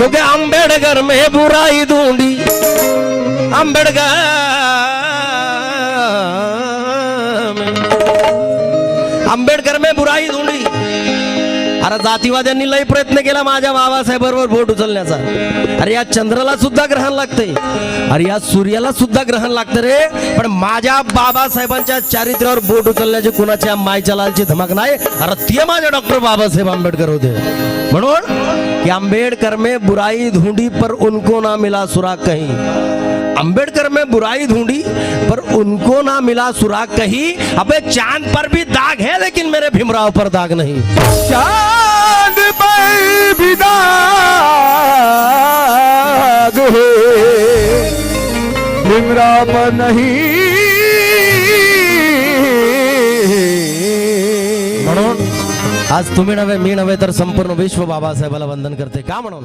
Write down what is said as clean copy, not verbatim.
क्योंकि अंबेडकर में बुराई ढूंढी, अंबेडकर में बुराई ढूंढी. अरे जातीवाद्यांनी लय प्रयत्न केला माझ्या बाबासाहेबांवर बोट उचलण्याचा. अरे या चंद्राला सुद्धा ग्रहण लागते, अरे या सूर्याला सुद्धा ग्रहण लागतं रे, पण माझ्या बाबासाहेबांच्या चारित्र्यावर बोट उचलण्याची कुणाच्या मायच्या लालची धमक नाही. अरे ते माझे डॉक्टर बाबासाहेब आंबेडकर होते. म्हणून की आंबेडकर में बुराई ढूंढी पर उनको ना मिला सुराग कहीं. अंबेडकर में बुराई ढूंढी पर उनको ना मिला सुराग कहीं. अबे चांद पर भी दाग है लेकिन मेरे भीमराव पर दाग नहीं. चांद पर भी दाग है, भीमराव पर नहीं. म्हणून आज तुम्ही नव्हे मी नव्हे तर संपूर्ण विश्व बाबासाहेबाला वंदन करते. का म्हणून